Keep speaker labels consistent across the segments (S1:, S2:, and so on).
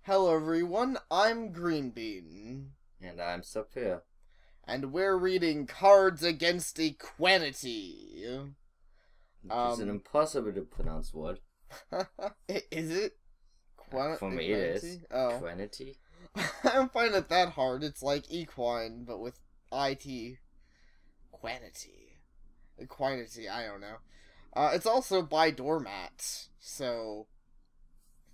S1: Hello everyone, I'm Green Bean.
S2: And I'm Sapare.
S1: And we're reading Cards Against Equinity.
S2: It's an impossible to pronounce word.
S1: Is it?
S2: For me it is.
S1: Oh.
S2: Equinity?
S1: I don't find it that hard. It's like equine, but with IT. Equinity, I don't know. It's also by Doormat, so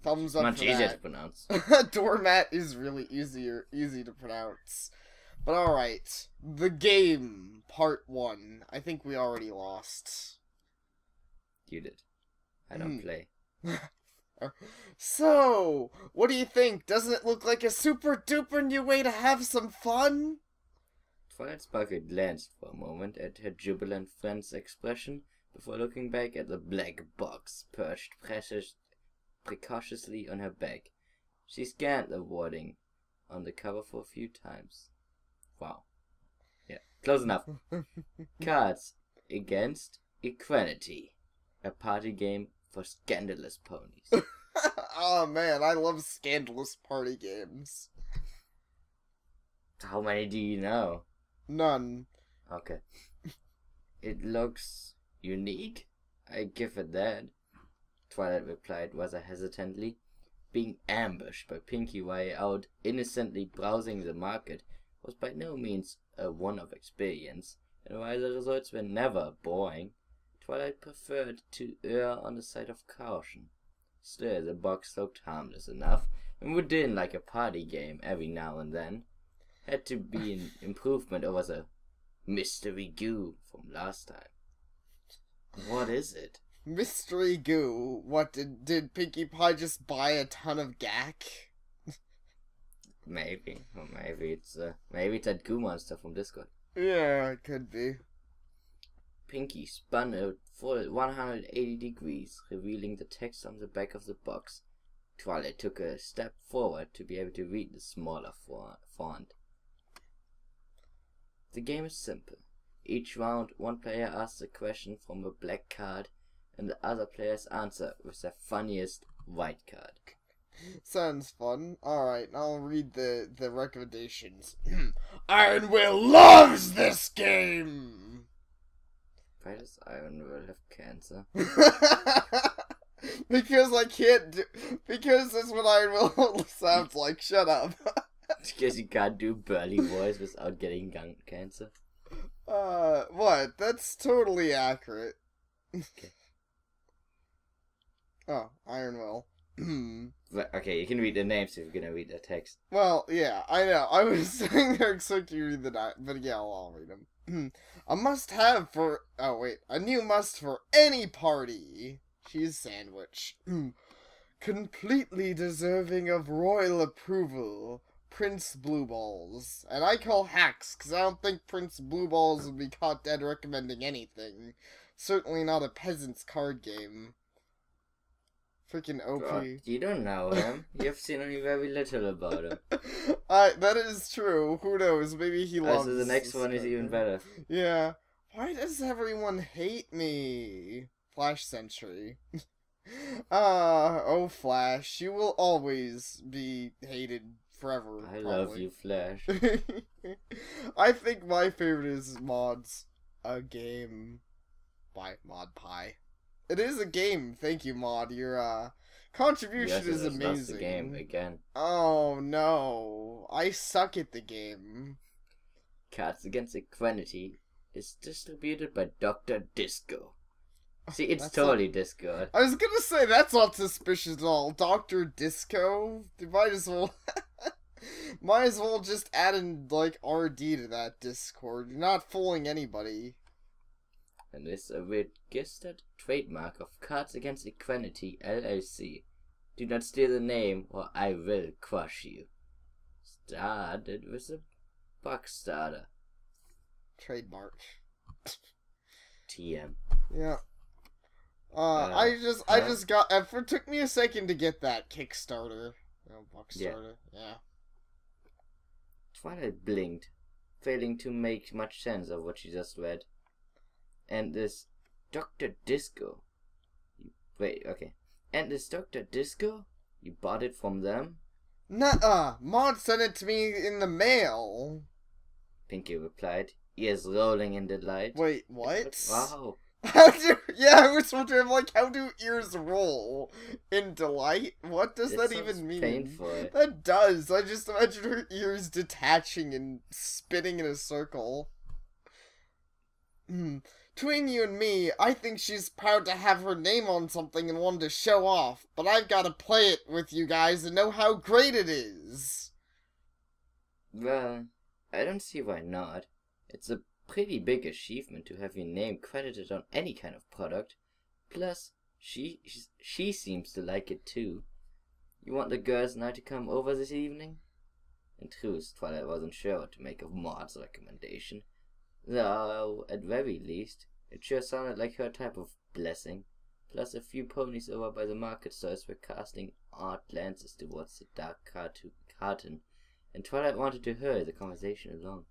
S1: thumbs up
S2: Much
S1: for
S2: easier
S1: that.
S2: to pronounce.
S1: Doormat is really easy to pronounce. But alright, the game, part 1. I think we already lost.
S2: You did. I don't play.
S1: So, what do you think? Doesn't it look like a super duper new way to have some fun?
S2: Twilight Sparkle glanced for a moment at her jubilant friend's expression before looking back at the black box perched precautiously on her back. She scanned the wording on the cover for a few times. Wow. Yeah, close enough. Cards Against Equinity. A party game for scandalous ponies.
S1: Oh man, I love scandalous party games.
S2: How many do you know?
S1: None.
S2: Okay. It looks unique. I give it that. Twilight replied rather hesitantly. Being ambushed by Pinky while out innocently browsing the market was by no means a one-off experience, and while the results were never boring, Twilight preferred to err on the side of caution. Still, the box looked harmless enough, and within like a party game every now and then. Had to be an improvement over the mystery goo from last time. What is it?
S1: Mystery goo. What, did Pinkie Pie just buy a ton of gack?
S2: Maybe. Or maybe it's that goo monster from Discord.
S1: Yeah, it could be.
S2: Pinky spun a full 180 degrees, revealing the text on the back of the box. Twilight took a step forward to be able to read the smaller font. The game is simple. Each round, one player asks a question from a black card, and the other players answer with their funniest white card.
S1: Sounds fun. Alright, I'll read the recommendations. Iron Will loves this game!
S2: Why does Iron Will have cancer?
S1: Because I can't do... Because that's what Iron Will sounds like. Shut up.
S2: Because you can't do burly voice without getting gun cancer.
S1: What? That's totally accurate.
S2: Okay.
S1: Oh, Iron Will.
S2: Okay, you can read the names if you're gonna read the text.
S1: Well, yeah, I know. I was sitting there expecting you to read the but yeah, I'll read them. A must-have for... Oh, wait. A new must for any party. Cheese sandwich. Completely deserving of royal approval. Prince Blueballs. And I call hacks, because I don't think Prince Blueballs would be caught dead recommending anything. Certainly not a peasant's card game. Freaking OP.
S2: God, you don't know him. You've seen only very little about him.
S1: That is true. Who knows? Maybe he loves
S2: So the next one is even better.
S1: Yeah. Why does everyone hate me? Flash Sentry. Oh Flash, you will always be hated forever.
S2: I love you, Flash.
S1: I think my favorite is Mod's A Game by Mod Pie. It is a game. Thank you, Mod. Your contribution is amazing.
S2: Lost the game again.
S1: Oh no, I suck at the game.
S2: Cards Against Equinity is distributed by Dr. Disco. See, it's totally Discord.
S1: I was gonna say, that's not suspicious at all. Dr. Disco? You might as well... might as well just add in, like, RD to that Discord. You're not fooling anybody.
S2: And is a registered trademark of Cards Against Equinity, LLC. Do not steal the name, or I will crush you. Started with a box starter.
S1: Trademark.
S2: TM.
S1: Yeah. I just got... It took me a second to get that Kickstarter. Box starter. Yeah.
S2: Twilight blinked, failing to make much sense of what she just read. And this Dr. Disco. Wait, okay. And this Dr. Disco? You bought it from them?
S1: Nuh-uh. Maud sent it to me in the mail.
S2: Pinky replied, ears rolling in delight.
S1: Wait, what?
S2: Wow.
S1: Yeah, I was wondering, like, how do ears roll in delight? What does that even mean?
S2: Painful.
S1: That does. I just imagine her ears detaching and spinning in a circle. Between you and me, I think she's proud to have her name on something and wanted to show off, but I've got to play it with you guys and know how great it is.
S2: Well, I don't see why not. It's a pretty big achievement to have your name credited on any kind of product. Plus, she seems to like it too. You want the girls and I to come over this evening? In truth, Twilight wasn't sure what to make of Maud's recommendation. Though, at very least, it sure sounded like her type of blessing. Plus, a few ponies over by the market stores were casting odd glances towards the dark carton, and Twilight wanted to hurry the conversation along.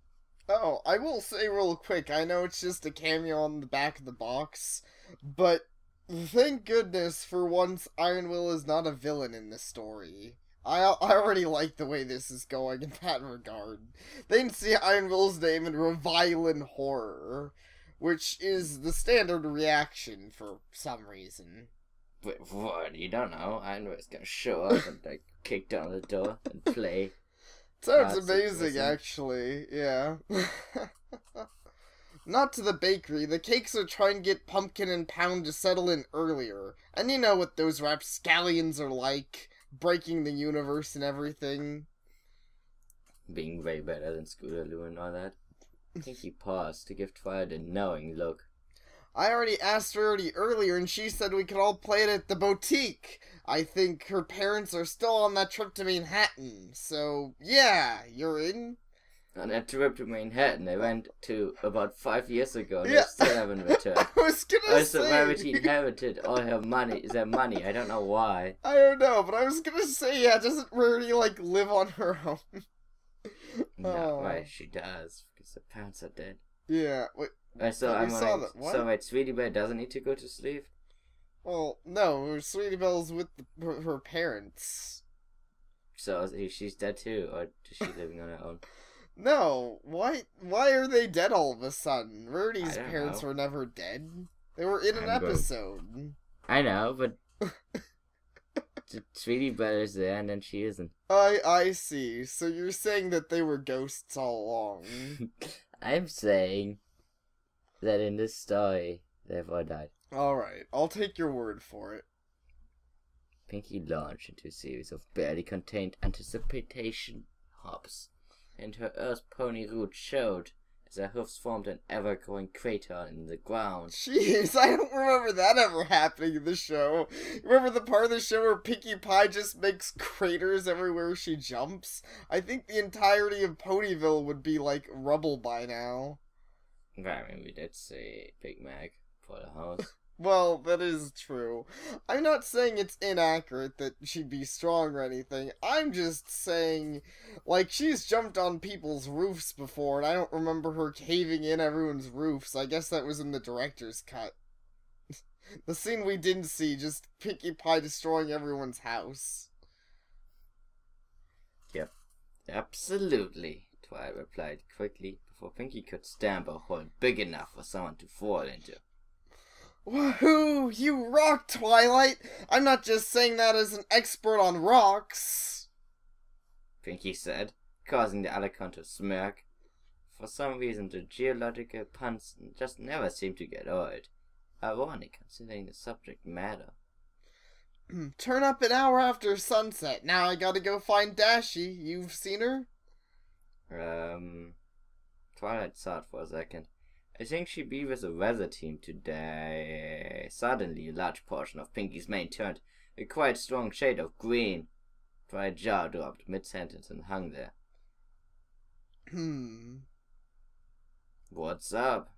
S1: Oh, I will say real quick, I know it's just a cameo on the back of the box, but thank goodness for once Iron Will is not a villain in this story. I already like the way this is going in that regard. They can see Iron Will's name and revile in horror, which is the standard reaction for some reason.
S2: But what? You don't know. Iron Will's gonna show up and like kick down the door and play.
S1: Sounds amazing, actually. Yeah. Not to the bakery. The cakes are trying to get Pumpkin and Pound to settle in earlier. And you know what those rapscallions are like. Breaking the universe and everything.
S2: Being way better than Scootaloo and all that. I think he paused to give Twilight a knowing look.
S1: I already asked her earlier and she said we could all play it at the boutique. I think her parents are still on that trip to Manhattan. So, yeah, you're in?
S2: On that trip to Manhattan, they went to about 5 years ago, and they still haven't returned.
S1: I was gonna say.
S2: Rarity inherited all their money. I don't know why.
S1: I don't know, but I was gonna say, yeah, doesn't Rarity like live on her own?
S2: No, right, she does because her parents are dead.
S1: Yeah. Wait.
S2: So wait, Sweetie Bear doesn't need to go to sleep.
S1: Well, no, Sweetie Belle's with her parents.
S2: So she's dead too, or is she living on her own?
S1: No, why are they dead all of a sudden? Rarity's parents were never dead. They were in an episode.
S2: I know, but Sweetie Belle is there and then she isn't.
S1: I see. So you're saying that they were ghosts all along.
S2: I'm saying that in this story, they've all died.
S1: Alright, I'll take your word for it.
S2: Pinky launched into a series of barely contained anticipation hops, and her earth pony route showed as her hoofs formed an ever-growing crater in the ground.
S1: Jeez, I don't remember that ever happening in the show. Remember the part of the show where Pinkie Pie just makes craters everywhere she jumps? I think the entirety of Ponyville would be like rubble by now.
S2: I mean, we did see Big Mac for the house.
S1: Well, that is true. I'm not saying it's inaccurate that she'd be strong or anything. I'm just saying, like, she's jumped on people's roofs before, and I don't remember her caving in everyone's roofs. I guess that was in the director's cut. The scene we didn't see, just Pinkie Pie destroying everyone's house.
S2: Yep, absolutely, Twilight replied quickly, before Pinkie could stamp a hole big enough for someone to fall into.
S1: Woohoo! You rock, Twilight! I'm not just saying that as an expert on rocks!
S2: Pinkie said, causing the Alicon to smirk. For some reason, the geological puns just never seem to get old. Ironic, considering the subject matter.
S1: Turn up an hour after sunset. Now I gotta go find Dashie. You've seen her?
S2: Twilight thought for a second. I think she'd be with the weather team today. Suddenly, a large portion of Pinkie's mane turned a quite strong shade of green. Twilight's jaw dropped mid-sentence and hung there. What's up?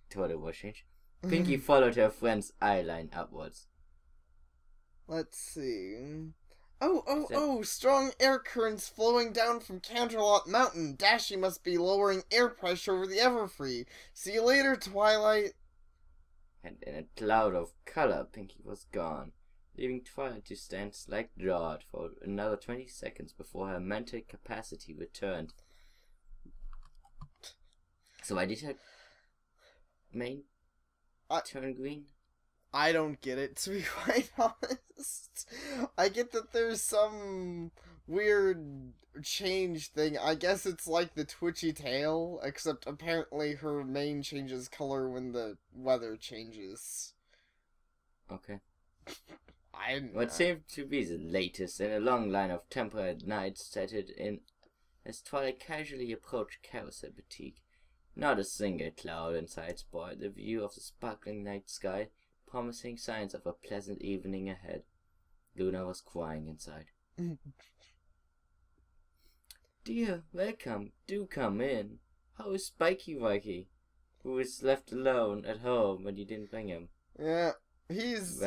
S2: Total was change. Pinkie followed her friend's eye line upwards.
S1: Let's see. Oh, strong air currents flowing down from Canterlot Mountain. Dashie must be lowering air pressure over the Everfree. See you later, Twilight.
S2: And in a cloud of color, Pinkie was gone, leaving Twilight to stand slack-jawed for another 20 seconds before her mental capacity returned. So why did her mane turn green?
S1: I don't get it, to be quite honest. I get that there's some weird change thing. I guess it's like the twitchy tail, except apparently her mane changes color when the weather changes.
S2: Okay.
S1: I
S2: What seemed to be the latest in a long line of temperate nights set it in as Twilight casually approached Carousel Boutique. Not a single cloud in sight spoiled the view of the sparkling night sky, promising signs of a pleasant evening ahead. Luna was crying inside. Dear, welcome. Do come in. How is Spiky Wikey, who was left alone at home when you didn't bring him?
S1: Yeah, he's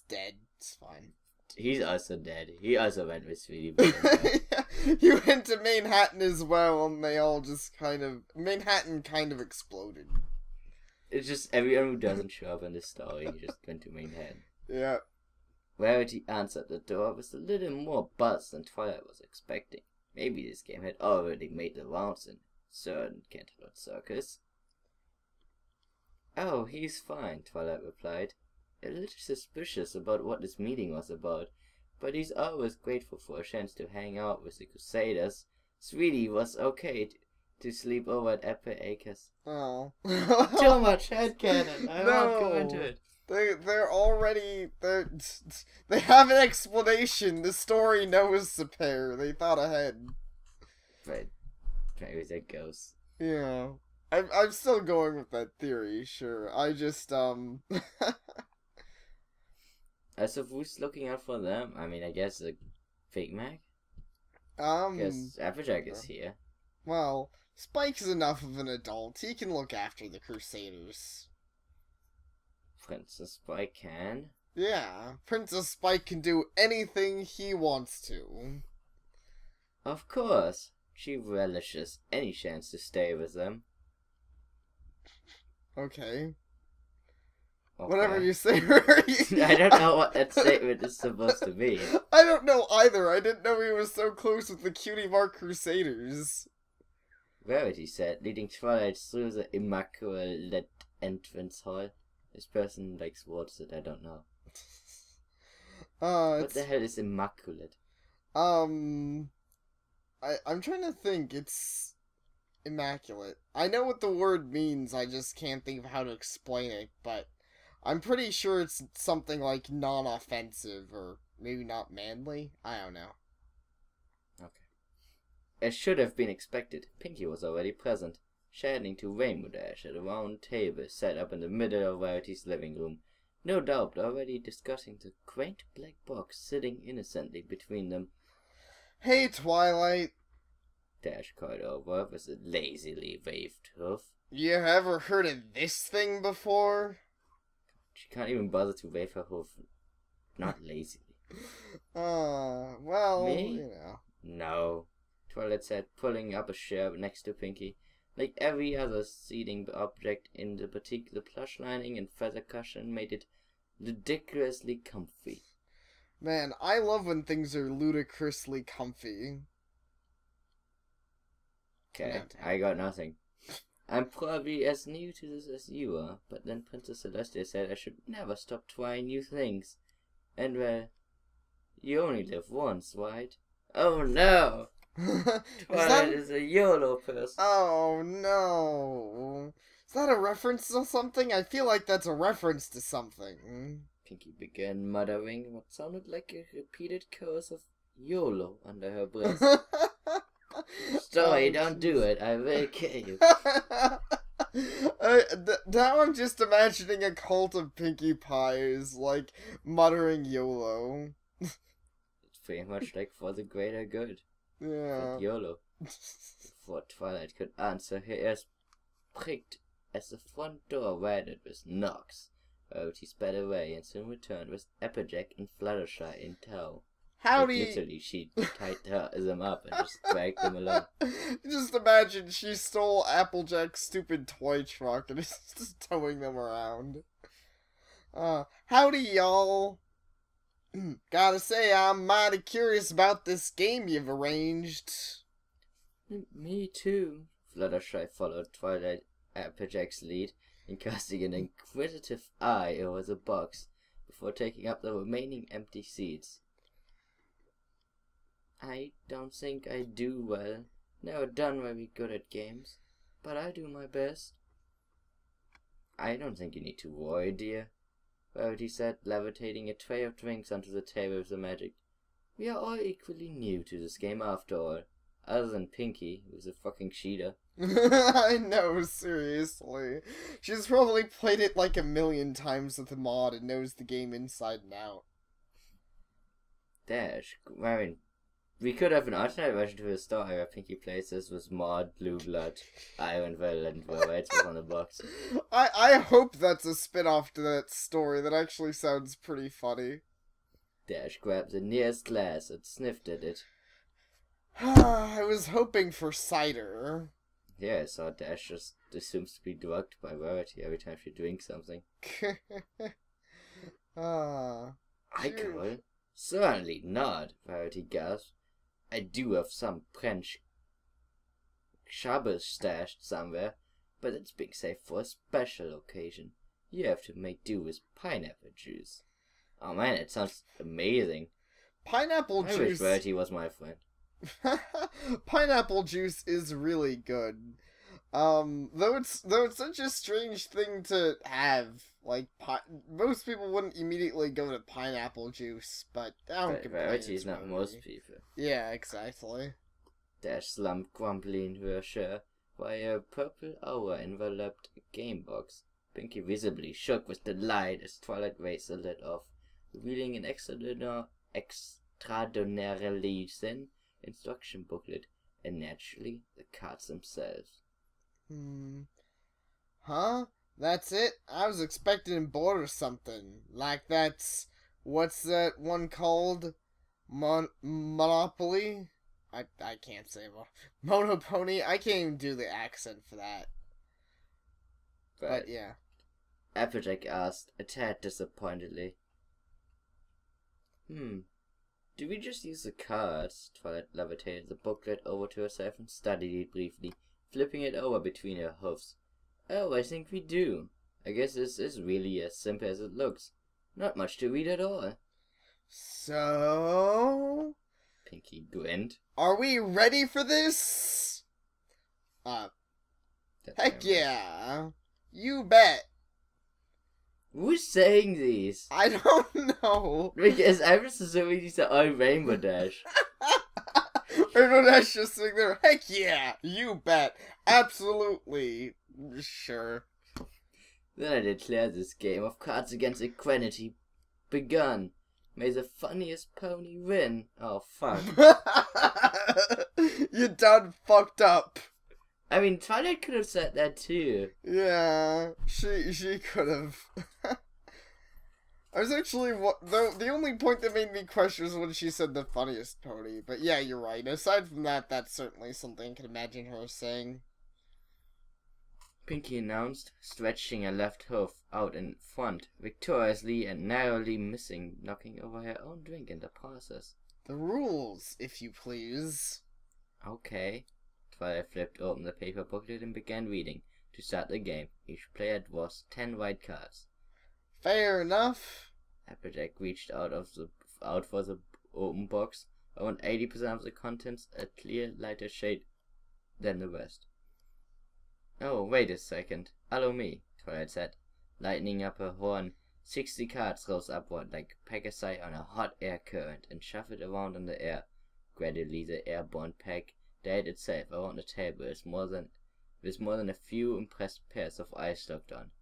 S1: dead. It's fine.
S2: He's also dead. He also went with Sweetie.
S1: Yeah, he went to Manhattan as well, and they all just Manhattan kind of exploded.
S2: It's just everyone who doesn't show up in the story just went to Manhattan.
S1: Yeah.
S2: Rarity answered the door with a little more buzz than Twilight was expecting. Maybe this game had already made the rounds in certain Canterlot circus. Oh, he's fine, Twilight replied, a little suspicious about what this meeting was about, but he's always grateful for a chance to hang out with the Crusaders. Sweetie was okay to sleep over at Apple Acres.
S1: Oh.
S2: Too much headcanon. I won't go into it.
S1: They have an explanation. The story knows Sapare. They thought ahead.
S2: But maybe they're ghosts.
S1: Yeah. I'm still going with that theory, sure. I just,
S2: So who's looking out for them? I mean, I guess the fake Mac? Because Applejack is here.
S1: Well, Spike's enough of an adult. He can look after the Crusaders.
S2: Princess Spike can?
S1: Yeah, Princess Spike can do anything he wants to.
S2: Of course. She relishes any chance to stay with them.
S1: Okay.
S2: Okay.
S1: Whatever you say.
S2: I don't know what that statement is supposed to be.
S1: I don't know either. I didn't know he was so close with the Cutie Mark Crusaders.
S2: Rarity said, leading Twilight through the immaculate entrance hall. This person likes words that I don't know. What the hell is immaculate?
S1: I'm trying to think. It's immaculate. I know what the word means, I just can't think of how to explain it, but I'm pretty sure it's something like non-offensive, or maybe not manly? I don't know.
S2: Okay. As should have been expected, Pinky was already present, chatting to Rainbow Dash at a round table set up in the middle of Rarity's living room, no doubt already discussing the quaint black box sitting innocently between them.
S1: Hey, Twilight.
S2: Dash called over with a lazily waved hoof.
S1: You ever heard of this thing before?
S2: She can't even bother to wave her hoof. Not lazily.
S1: Well,
S2: Me?
S1: you know.
S2: No, Twilight said, pulling up a chair next to Pinky. Like every other seating object in the particular plush lining and feather cushion made it ridiculously comfy.
S1: Man, I love when things are ludicrously comfy.
S2: Okay, I got nothing. I'm probably as new to this as you are, but then Princess Celestia said I should never stop trying new things. And well, you only live once, right? Oh no! Twilight is a YOLO person.
S1: Oh no. Is that a reference to something? I feel like that's a reference to something.
S2: Pinky began muttering what sounded like a repeated chorus of YOLO under her breath. Sorry, don't do it. I will kill you.
S1: Now I'm just imagining a cult of Pinkie Pies, like, muttering YOLO.
S2: It's pretty much like for the greater good.
S1: Yeah.
S2: But YOLO. Before Twilight could answer, her ears pricked as the front door rattled with knocks. Rarity sped away and soon returned with Applejack and Fluttershy in tow.
S1: Howdy!
S2: Like, literally, she tied them up and just dragged them along.
S1: Just imagine she stole Applejack's stupid toy truck and is just towing them around. Howdy, y'all. Gotta say, I'm mighty curious about this game you've arranged.
S2: Me too. Fluttershy followed Twilight Applejack's lead in casting an inquisitive eye over the box before taking up the remaining empty seats. I don't think I do well. Never done very good at games, but I do my best. I don't think you need to worry, dear, Rarity said, levitating a tray of drinks onto the table with the magic. We are all equally new to this game after all. Other than Pinky, who's a fucking cheater.
S1: I know, seriously. She's probably played it like 1,000,000 times with the mod and knows the game inside and out.
S2: Dash, I mean, we could have an alternate version to the story where Pinky plays this with Mod, Blue Blood, Iron Veil, and White was on the box.
S1: I hope that's a spin-off to that story. That actually sounds pretty funny.
S2: Dash grabbed the nearest glass and sniffed at it.
S1: I was hoping for cider.
S2: Yeah, I saw Dash just assumes to be drugged by Rarity every time she drinks something.
S1: Cheers.
S2: Certainly not, Rarity gasped. I do have some French Shabbos stashed somewhere, but it's being saved for a special occasion. You have to make do with pineapple juice. Oh man, it sounds amazing.
S1: Pineapple
S2: I wish Rarity was my friend.
S1: Pineapple juice is really good. Though it's such a strange thing to have. Like, most people wouldn't immediately go to pineapple juice, but I don't complain.
S2: Rarity's not most people.
S1: Yeah, exactly.
S2: Dash slumped grumpily into her chair, while a purple aura enveloped a game box. Pinky visibly shook with delight as Twilight raised the lid off, revealing an extraordinarily thin instruction booklet, and naturally the cards themselves.
S1: Huh? That's it? I was expecting a board or something. Like that's... What's that one called? Monopoly? I can't say Monopony? I can't even do the accent for that. But yeah.
S2: Applejack asked, a tad disappointedly. Do we just use the cards? Twilight levitated the booklet over to herself and studied it briefly, flipping it over between her hoofs. Oh, I think we do. I guess this is really as simple as it looks. Not much to read at all.
S1: So...
S2: Pinky grinned.
S1: Are we ready for this? Heck yeah. You bet.
S2: Who's saying these?
S1: I don't know.
S2: Because I was assuming these are all Rainbow Dash.
S1: Rainbow Dash just sitting there. Heck yeah. You bet. Absolutely. Sure.
S2: Then I declare this game of Cards Against Equinity begun. May the funniest pony win. Oh, fuck.
S1: You done fucked up.
S2: I mean, Twilight could have said that too.
S1: Yeah, she could have. I was actually, the only point that made me question was when she said the funniest pony. But yeah, you're right. Aside from that, that's certainly something I can imagine her saying.
S2: Pinky announced, stretching her left hoof out in front, victoriously and narrowly missing, knocking over her own drink in the process.
S1: The rules, if you please.
S2: Okay. Twilight flipped open the paper booklet and began reading. To start the game, each player draws 10 white cards.
S1: Fair enough.
S2: Applejack reached out for the open box, around 80% of the contents a clear, lighter shade than the rest. Oh, wait a second. Allow me, Twilight said, lightening up her horn. 60 cards rose upward like Pegasi on a hot air current and shuffled around in the air. Gradually, the airborne pack died itself around the table with more than a few impressed pairs of eyes locked on.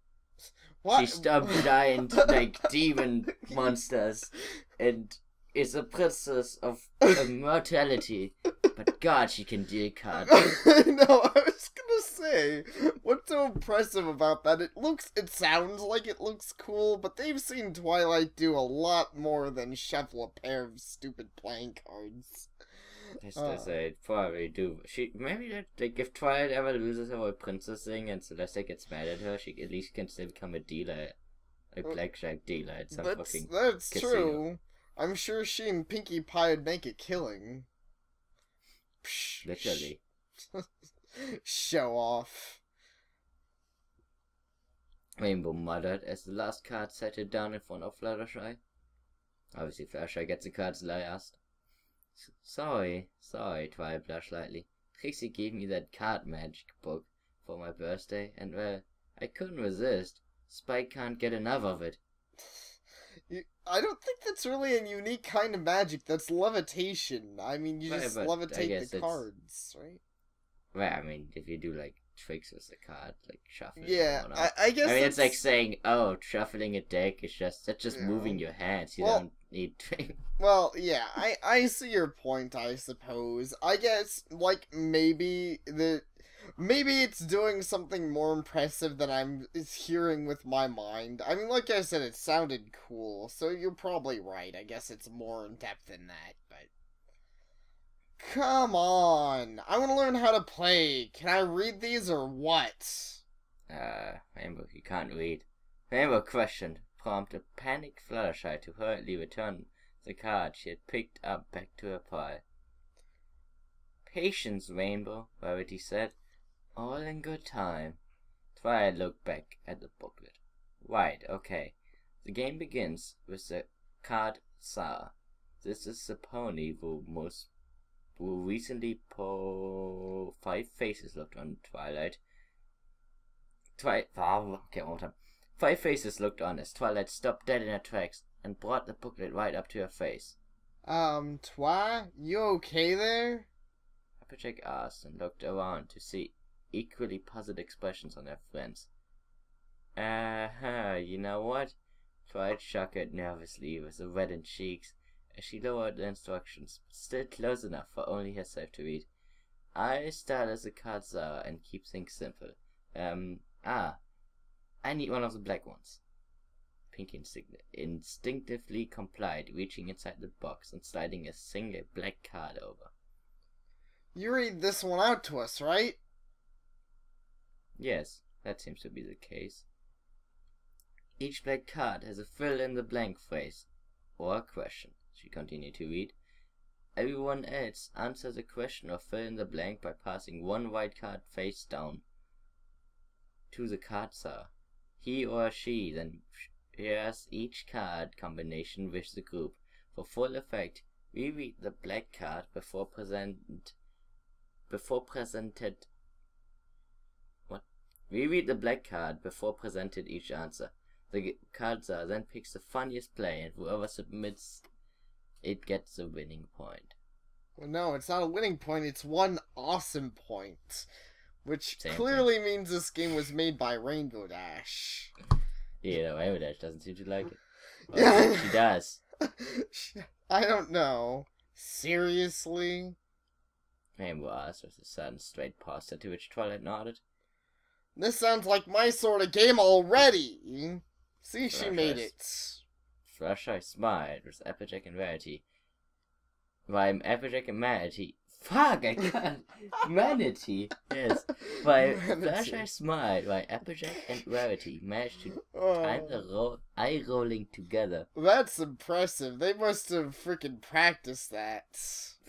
S1: What?
S2: She stopped giant like demon monsters and is a princess of immortality. But God, she can deal cards.
S1: No, I was gonna say, what's so impressive about that? It sounds like it looks cool, but they've seen Twilight do a lot more than shuffle a pair of stupid playing cards.
S2: They probably do. Maybe that, like, if Twilight ever loses her whole princess thing and Celeste gets mad at her, she at least can still become a dealer, a blackjack dealer at some fucking
S1: That's
S2: casino.
S1: true. I'm sure she and Pinkie Pie would make a killing. Psh,
S2: Literally.
S1: Show off.
S2: Rainbow muttered as the last card settled down in front of Fluttershy. Obviously, Fluttershy gets the cards last. Sorry, Twilight blushed lightly. Trixie gave me that card magic book for my birthday, and well, I couldn't resist. Spike can't get enough of it.
S1: I don't think that's really a unique kind of magic. That's levitation. I mean, you
S2: Right,
S1: just
S2: but I
S1: levitate
S2: guess
S1: the
S2: it's-
S1: cards, right?
S2: Well, I mean, if you do like tricks with the card, like shuffling.
S1: Yeah,
S2: and whatnot.
S1: I guess.
S2: I mean, it's like saying, "Oh, shuffling a deck is just
S1: Yeah.
S2: moving your hands. You
S1: Well-
S2: don't need tricks."
S1: Well, yeah, I see your point, I suppose. I guess, like, maybe it's doing something more impressive than I'm hearing with my mind. I mean, like I said, it sounded cool, so you're probably right. I guess it's more in depth than that, but come on. I want to learn how to play. Can I read these or what?
S2: Rainbow, you can't read. Rainbow questioned, prompted a panicked Fluttershy to hurriedly return the card she had picked up back to her pile. Patience, Rainbow, Rarity said. All in good time. Twilight looked back at the booklet. Right, okay. The game begins with the card Tsar. This is the pony who recently 5 faces looked on Twilight. Okay, one more time. 5 faces looked on as Twilight stopped dead in her tracks and brought the booklet right up to her face.
S1: Twi, you okay there?
S2: Applejack asked and looked around to see equally puzzled expressions on her friends. You know what? Twilight chuckled nervously with the reddened cheeks as she lowered the instructions, but still close enough for only herself to read. I start as a card Tsar and keep things simple. I need one of the black ones. Pinkie instinctively complied, reaching inside the box and sliding a single black card over.
S1: You read this one out to us, right?
S2: Yes, that seems to be the case. Each black card has a fill-in-the-blank phrase or question, she continued to read. Everyone else answers a question or fill-in-the-blank by passing one white card face down to the card Tsar. He or she then shares each card combination with the group. For full effect, we read the black card before presented. We read the black card before presented each answer. The card Tsar then picks the funniest play, and whoever submits it gets the winning point.
S1: Well, no, it's not a winning point. It's one awesome point. Which
S2: Same
S1: clearly means this game was made by Rainbow Dash.
S2: Yeah, Rainbow Dash doesn't seem to like it.
S1: Yeah.
S2: Well, she does.
S1: I don't know. Seriously?
S2: Rainbow asked with a sudden straight posture, to which Twilight nodded.
S1: This sounds like my sort of game already. See, she
S2: Fluttershy
S1: made it.
S2: Fluttershy smiled with Applejack and Rarity. While Applejack and Manatee... Fuck, I can't... Manatee, yes. While Fluttershy smiled, while Applejack and Rarity managed to time the eye-rolling together.
S1: That's impressive. They must have freaking practiced that.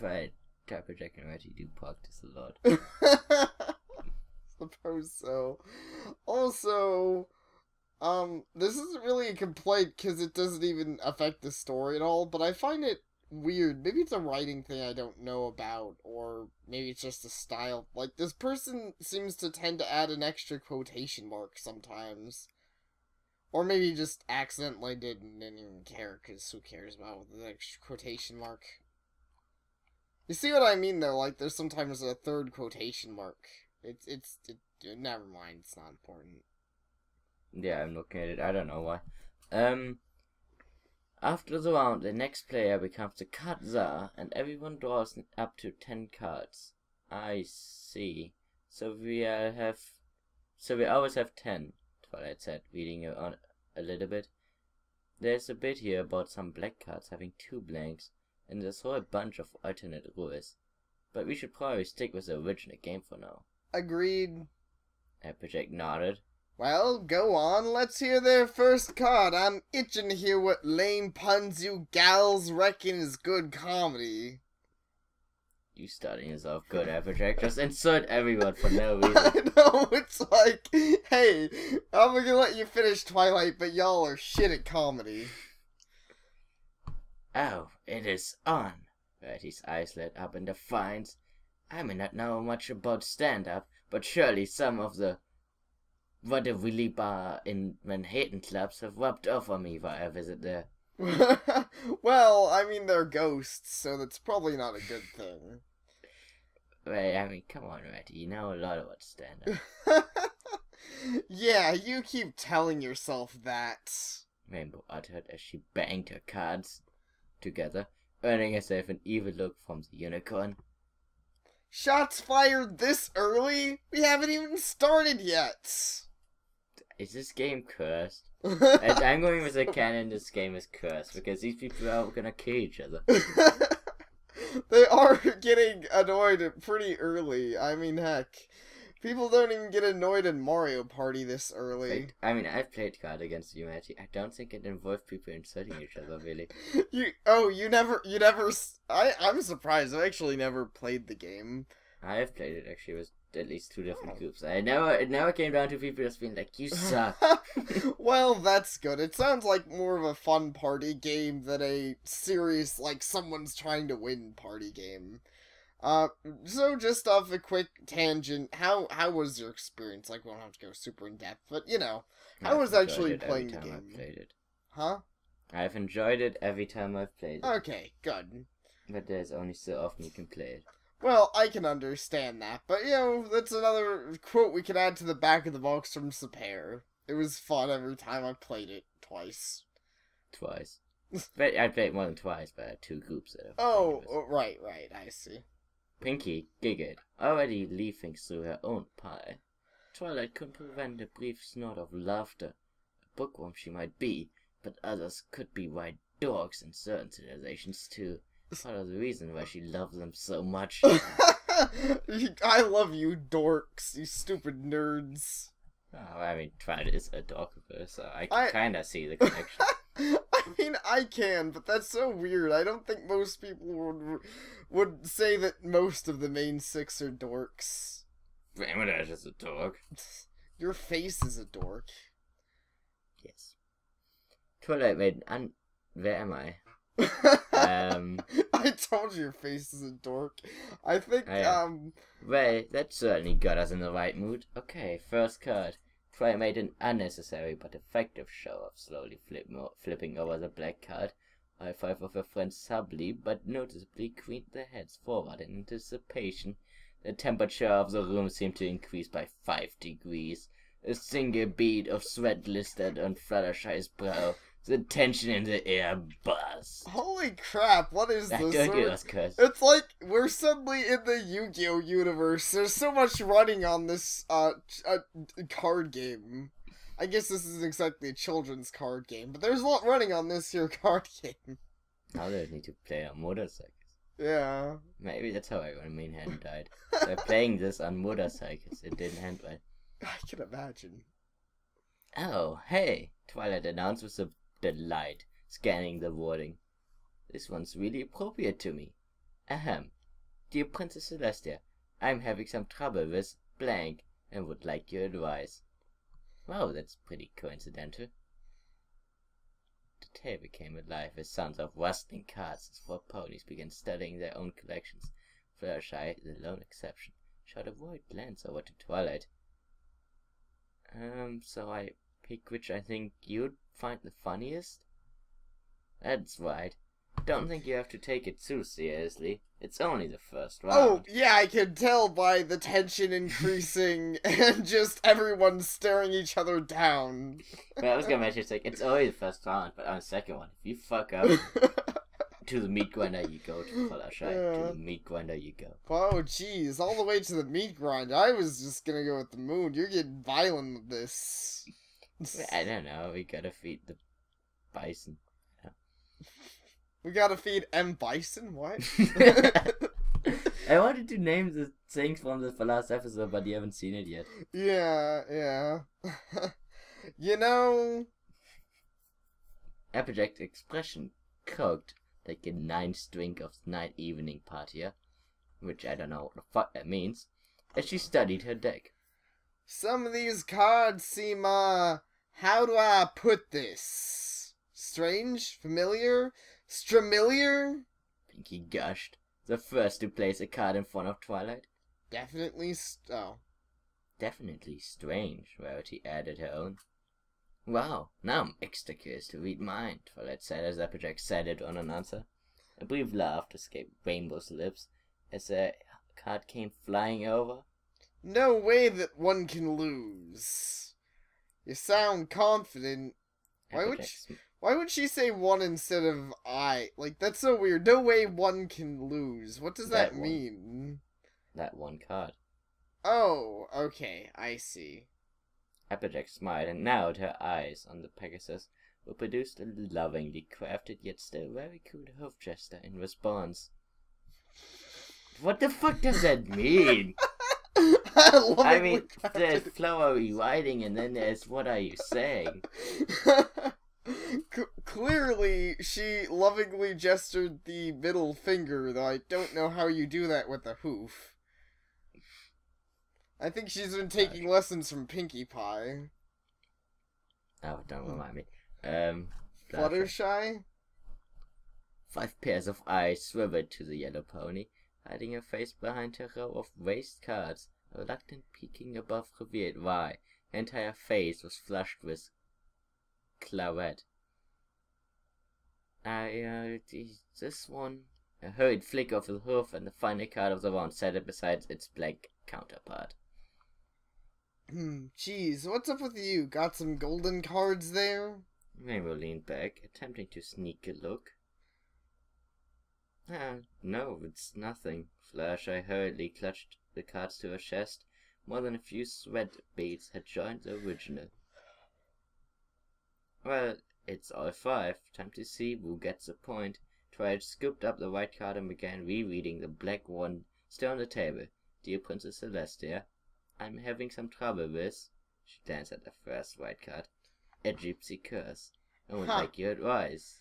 S2: Right, Applejack and Rarity do practice a lot.
S1: Suppose so. Also, this isn't really a complaint because it doesn't even affect the story at all, but I find it weird. Maybe it's a writing thing I don't know about, or maybe it's just a style. Like, this person seems to tend to add an extra quotation mark sometimes. Or maybe he just accidentally didn't even care, because who cares about the extra quotation mark? You see what I mean, though? Like, there's sometimes a third quotation mark. Never mind, it's not important.
S2: Yeah, I'm looking at it. I don't know why. After the round, the next player becomes the card Tsar, and everyone draws up to 10 cards. I see. So we always have 10, Twilight said, reading it on a little bit. There's a bit here about some black cards having 2 blanks, and there's a whole bunch of alternate rules. But we should probably stick with the original game for now.
S1: Agreed.
S2: Applejack nodded.
S1: Well, go on, let's hear their first card. I'm itching to hear what lame puns you gals reckon is good comedy.
S2: You starting us off good, Applejack. Just insert everyone for no reason.
S1: I know, it's like, hey, I'm gonna let you finish Twilight, but y'all are shit at comedy.
S2: Oh, it is on. Bertie's eyes lit up in defiance. I may not know much about stand-up, but surely some of the vaudeville bar in Manhattan clubs have rubbed off on me while I visit there.
S1: Well, I mean, they're ghosts, so that's probably not a good thing.
S2: Wait, I mean, come on, Ratty, you know a lot about stand-up.
S1: Yeah, you keep telling yourself that.
S2: Rainbow uttered as she banged her cards together, earning herself an evil look from the unicorn.
S1: Shots fired this early? We haven't even started yet.
S2: Is this game cursed? I'm going with the canon this game is cursed, because these people are gonna kill each other.
S1: They are getting annoyed pretty early. I mean, heck. People don't even get annoyed in Mario Party this early.
S2: I mean, I've played Card Against Humanity. I don't think it involved people insulting each other, really.
S1: You never, I'm surprised. I actually never played the game.
S2: I have played it, actually, with at least 2 different groups. It never came down to people just being like, you suck.
S1: Well, that's good. It sounds like more of a fun party game than a serious, like, someone's trying to win party game. So just off a quick tangent, how was your experience? Like, we don't have to go super in depth, but, you know, how was actually playing the game?
S2: I've played it.
S1: Huh?
S2: I've enjoyed it every time I've played it.
S1: Okay, good.
S2: But there's only so often you can play it.
S1: Well, I can understand that, but, you know, that's another quote we could add to the back of the box from Sapare. It was fun every time I played it, twice.
S2: But I played more than twice, but I had 2 groups that
S1: right, I see.
S2: Pinky giggled, already leafing through her own pie. Twilight couldn't prevent a brief snort of laughter. A bookworm she might be, but others could be white dogs in certain civilizations too. Part of the reason why she loves them so much.
S1: I love you dorks, you stupid nerds.
S2: Oh, I mean, Twilight is a dog of her, so I can kind of see the connection.
S1: I mean, I can, but that's so weird. I don't think most people would say that most of the main 6 are dorks.
S2: Raymond is a dog.
S1: Your face is a dork.
S2: Yes. Twilight made where am I?
S1: I told you your face is a dork. I think,
S2: Well, that certainly got us in the right mood. Okay, first card. Twilight made an unnecessary but effective show of slowly flipping over the black card. All 5 of her friends subtly but noticeably craned their heads forward in anticipation. The temperature of the room seemed to increase by 5 degrees. A single bead of sweat glistered on Fluttershy's brow. The tension in the air buzzed.
S1: Holy crap, what is this? It's like we're suddenly in the Yu-Gi-Oh universe. There's so much running on this card game. I guess this isn't exactly a children's card game, but there's a lot running on this here card game.
S2: Now they need to play on motorcycles.
S1: Yeah.
S2: Maybe that's how Iron Man hand died. They're playing this on motorcycles. It didn't end well.
S1: I can imagine.
S2: Oh, hey! Twilight announced with a delight, scanning the wording. This one's really appropriate to me. Ahem. Dear Princess Celestia, I'm having some trouble with blank and would like your advice. Wow, that's pretty coincidental. The tale became alive with sounds of rustling cards as 4 ponies began studying their own collections. Fluttershy, the lone exception, shot a worried glance over to Twilight. So I pick which I think you'd find the funniest? That's right. Don't think you have to take it too seriously. It's only the first round.
S1: Oh, yeah, I can tell by the tension increasing and just everyone staring each other down.
S2: Well, I was gonna mention, it's only the first round, but on the second one, if you fuck up, to the meat grinder you go, to Fluttershy. To the meat grinder you go.
S1: Oh, jeez, all the way to the meat grinder. I was just gonna go with the moon. You're getting violent with this.
S2: I don't know, we gotta feed the bison. We
S1: gotta feed M. Bison? What?
S2: I wanted to name the things from the last episode, but you haven't seen it yet.
S1: Yeah. You know...
S2: Applejack's expression croaked like a ninth drink of night evening partier, which I don't know what the fuck that means, as she studied her deck.
S1: Some of these cards seem, how do I put this? Strange? Familiar? Stramiliar?
S2: Pinky gushed, the first to place a card in front of Twilight.
S1: Definitely,
S2: Definitely strange, Rarity added her own. Wow, now I'm extra curious to read mine, Twilight said as Applejack sat it on an answer. A brief laugh escaped Rainbow's lips as a card came flying over.
S1: No way that one can lose. You sound confident. Why would she say one instead of I? Like, that's so weird. No way one can lose. What does that mean?
S2: That one card.
S1: Oh, okay, I see.
S2: Applejack smiled and narrowed her eyes on the Pegasus, who produced a lovingly crafted yet still very crude hoof gesture in response. What the fuck does that mean? I mean, there's flowery writing and then there's what are you saying?
S1: Clearly, she lovingly gestured the middle finger, though I don't know how you do that with a hoof. I think she's been taking lessons from Pinkie Pie.
S2: Oh, don't remind me.
S1: Fluttershy?
S2: 5 pairs of eyes swiveled to the yellow pony, hiding her face behind her row of raised cards, a reluctant peeking above revealed why her entire face was flushed with claret. This one... A hurried flick of the hoof and the final card of the round set it beside its black counterpart.
S1: Geez, what's up with you? Got some golden cards there?
S2: Rainbow leaned back, attempting to sneak a look. No, it's nothing. Fluttershy hurriedly clutched the cards to her chest. More than a few sweat beads had joined the original. Well, it's all 5. Time to see who gets a point. Twilight scooped up the white card and began rereading the black one still on the table. Dear Princess Celestia, I'm having some trouble with... She glanced at the first white card. A gypsy curse. I would like your advice.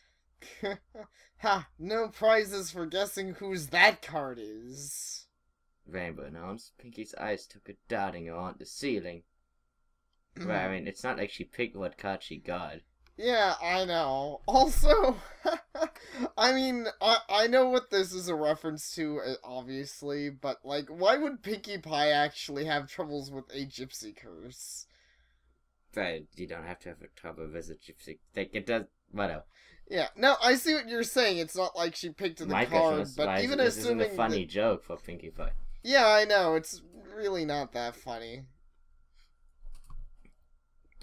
S1: Ha! No prizes for guessing whose that card is.
S2: Rainbow announced. Pinky's eyes took a darting around the ceiling. Well, I mean, it's not like she picked what card she got.
S1: Yeah, I know. Also, I mean, I know what this is a reference to, obviously, but, like, why would Pinkie Pie actually have troubles with a gypsy curse?
S2: But you don't have to have trouble with a gypsy. Like, it does... Whatever.
S1: Yeah, no, I see what you're saying. It's not like she picked the card, but even
S2: this
S1: assuming
S2: isn't a funny joke for Pinkie Pie.
S1: Yeah, I know. It's really not that funny.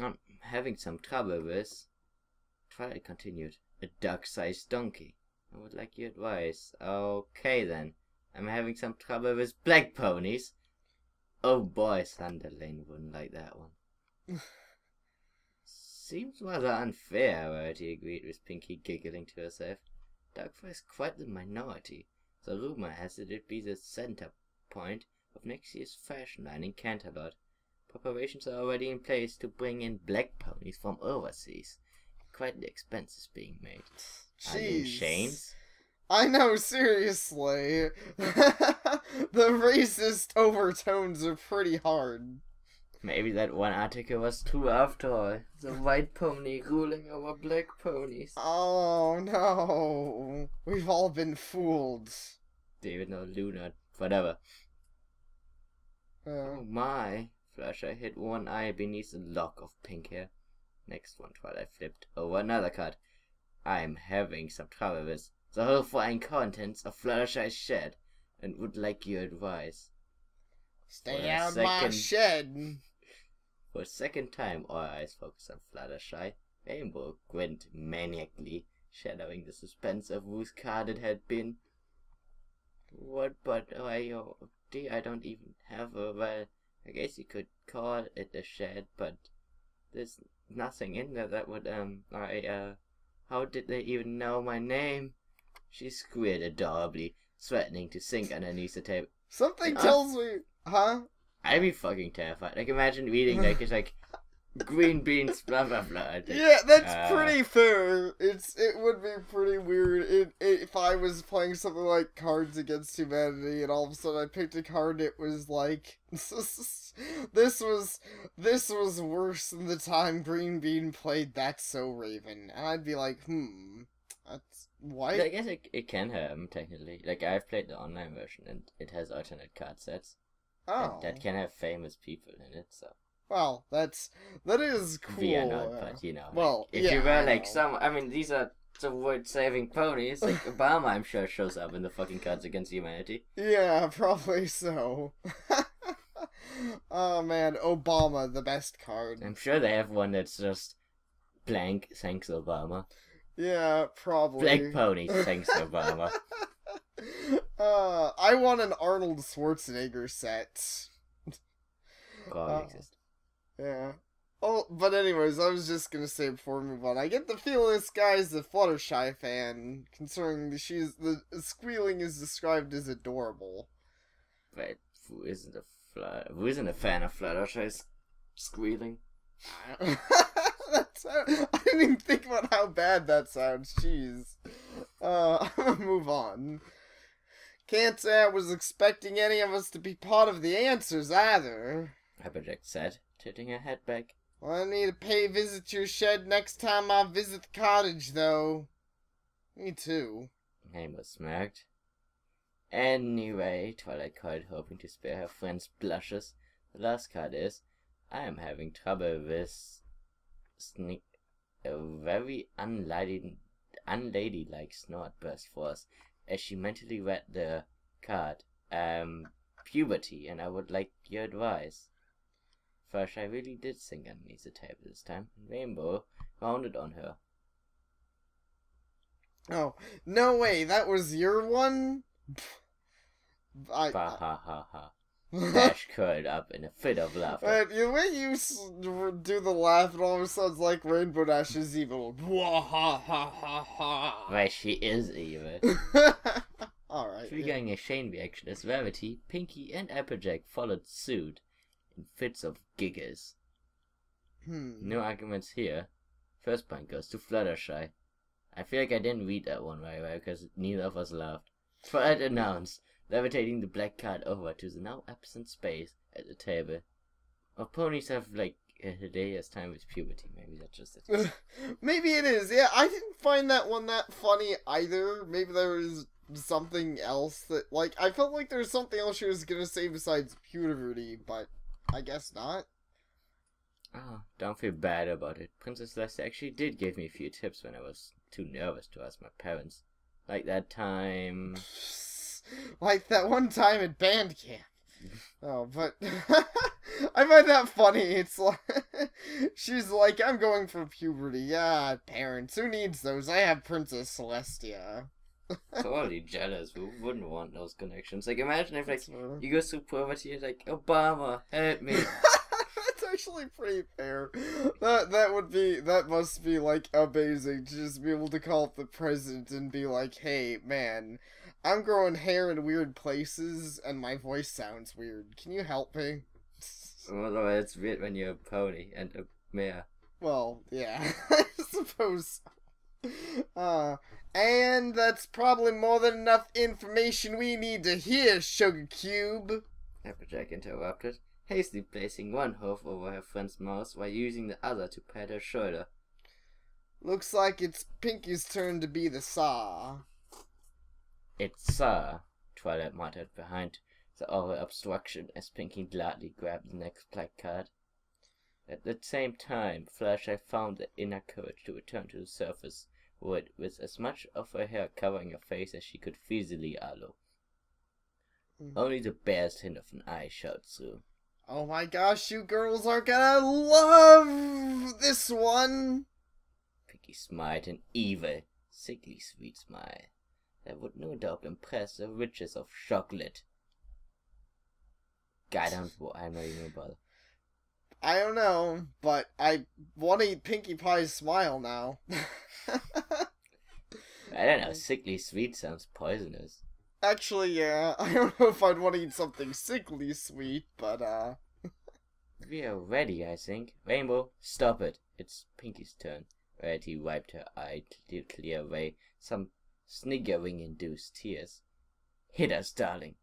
S2: I'm having some trouble with... Twilight continued. A duck-sized donkey. I would like your advice. Okay then. I'm having some trouble with black ponies. Oh boy, Thunderlane wouldn't like that one. Seems rather unfair, Rarity agreed with Pinky giggling to herself. Darkfur is quite the minority. The rumor has it be the center point of next year's fashion line in Canterlot. Preparations are already in place to bring in black ponies from overseas. Quite the expense is being made.
S1: Jeez.
S2: Are you ashamed?
S1: I know, seriously. The racist overtones are pretty hard.
S2: Maybe that one article was true after all. The white pony ruling over black ponies.
S1: Oh no. We've all been fooled.
S2: David, no, Luna, whatever. Oh my. Fluttershy hid one eye beneath a lock of pink hair. Next one, Twilight flipped over another card. I'm having some trouble with the horrifying contents of Fluttershy's shed and would like your advice.
S1: Stay out of my shed.
S2: For a second time, all eyes focused on Fluttershy. Rainbow grinned maniacally, shadowing the suspense of whose card it had been. What, but I don't even have a, well, I guess you could call it a shed, but there's nothing in there that would, how did they even know my name? She squealed adorably, threatening to sink underneath the table.
S1: Something tells me, huh?
S2: I'd be fucking terrified. Like, imagine reading, like, it's like, green beans, blah, blah, blah. Like,
S1: yeah, that's pretty fair. It would be pretty weird if I was playing something like Cards Against Humanity and all of a sudden I picked a card and it was like, this was worse than the time Green Bean played That's So Raven. And I'd be like, that's, what?
S2: I guess it can have, technically. Like, I've played the online version and it has alternate card sets.
S1: Oh.
S2: That can have famous people in it, so.
S1: Well, that is cool.
S2: We are not, but you know.
S1: Well,
S2: like, if
S1: yeah,
S2: you were like I mean, these are the world-saving ponies. Like Obama, I'm sure shows up in the fucking Cards Against Humanity.
S1: Yeah, probably so. Oh man, Obama, the best card.
S2: I'm sure they have one that's just blank. Thanks, Obama.
S1: Yeah, probably.
S2: Blank ponies. Thanks, Obama.
S1: I want an Arnold Schwarzenegger set.
S2: Probably exist.
S1: Yeah. Oh, but anyways, I was just gonna say before we move on, I get the feeling this guy's a Fluttershy fan, considering the squealing is described as adorable.
S2: But who isn't a fan of Fluttershy's squealing?
S1: I didn't even think about how bad that sounds. Jeez. I'm gonna move on. Can't say I was expecting any of us to be part of the answers either.
S2: Applejack said, tilting her head back.
S1: Well, I need to pay a visit to your shed next time I visit the cottage, though. Me too.
S2: Rainbow smirked. Anyway, Twilight cried, hoping to spare her friend's blushes. The last card is, I am having trouble with sneak. A very unladylike snort burst forth as she mentally read the card. Puberty, and I would like your advice. First, I really did sink underneath the table this time, and Rainbow rounded on her.
S1: Oh, no way, that was your one?
S2: Ha ha ha ha. Dash curled up in a fit of laughter.
S1: The way you do the laugh, it almost sounds like Rainbow Dash is evil. Wah ha ha ha ha.
S2: Why, she is evil.
S1: Alright.
S2: Triggering a chain reaction as Rarity, Pinky, and Applejack followed suit in fits of giggles. No arguments here. First point goes to Fluttershy. I feel like I didn't read that one very well because neither of us laughed. Twilight announced, levitating the black card over to the now absent space at the table. Or ponies have like a hideous time with puberty. Maybe that's just it.
S1: Maybe it is. Yeah, I didn't find that one that funny either. Maybe there was something else that, like, I felt like there was something else she was gonna say besides puberty, but I guess not.
S2: Oh, don't feel bad about it. Princess Celeste actually did give me a few tips when I was too nervous to ask my parents. Like that time...
S1: Like that one time at band camp. Oh, but... I find that funny. It's like... She's like, I'm going for puberty. Yeah, parents. Who needs those? I have Princess Celestia.
S2: Totally jealous. Who wouldn't want those connections? Like, imagine if, like, you go through puberty, you're like, Obama, help me.
S1: That's actually pretty fair. That must be, like, amazing to just be able to call up the president and be like, hey, man, I'm growing hair in weird places and my voice sounds weird. Can you help me?
S2: Although it's weird when you're a pony and a mare.
S1: Well, yeah, I suppose so. And that's probably more than enough information we need to hear, Sugar Cube.
S2: Applejack interrupted, hastily placing one hoof over her friend's mouth while using the other to pat her shoulder.
S1: Looks like it's Pinky's turn to be the saw.
S2: It's Sir, Twilight muttered behind the oral obstruction as Pinky gladly grabbed the next black card. At the same time, Fluttershy found the inner courage to return to the surface, with as much of her hair covering her face as she could feasibly allow. Only the barest hint of an eye showed through.
S1: Oh my gosh, you girls are gonna love this one!
S2: Pinky smiled an evil, sickly sweet smile that would no doubt impress the riches of chocolate. God, I'm not even about it.
S1: I don't know, but I want to eat Pinkie Pie's smile now.
S2: I don't know, sickly sweet sounds poisonous.
S1: Actually, yeah. I don't know if I'd want to eat something sickly sweet, but,
S2: We are ready, I think. Rainbow, stop it. It's Pinky's turn. Rarity wiped her eye to clear away some sniggering-induced tears. Hit us, darling.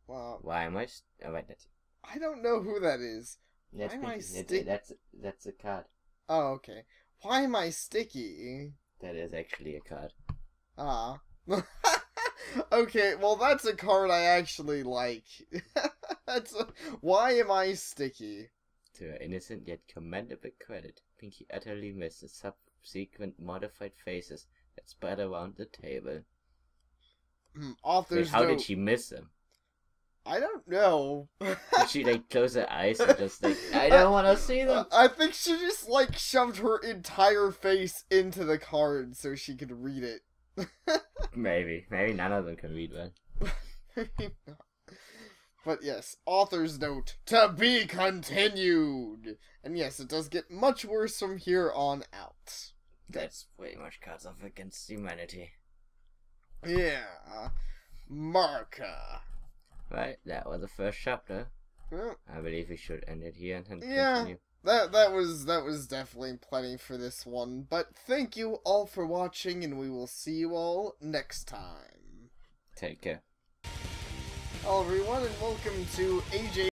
S1: well,
S2: Why am I... Oh, wait, that's...
S1: I don't know who that is.
S2: That's
S1: Why am I
S2: Pinky.
S1: stick-
S2: That's a card.
S1: Oh, okay. Why am I sticky?
S2: That is actually a card.
S1: Ah. Okay, well that's a card I actually like. Why am I sticky?
S2: To her innocent yet commendable credit, Pinky utterly missed the subsequent modified faces that spread around the table.
S1: Author's
S2: Wait, how
S1: note.
S2: did she miss them?
S1: I don't know.
S2: Did she like close her eyes and just like, I don't want to see them?
S1: I think she just like shoved her entire face into the card so she could read it.
S2: Maybe none of them can read one.
S1: Maybe not. But yes, author's note, to be continued. And yes, it does get much worse from here on out.
S2: That's way much cards off against humanity.
S1: Yeah. Marker.
S2: Right, that was the first chapter.
S1: Well,
S2: I believe we should end it here and
S1: yeah.
S2: continue.
S1: That was definitely plenty for this one. But thank you all for watching, and we will see you all next time.
S2: Take care.
S1: Hello everyone, and welcome to AJ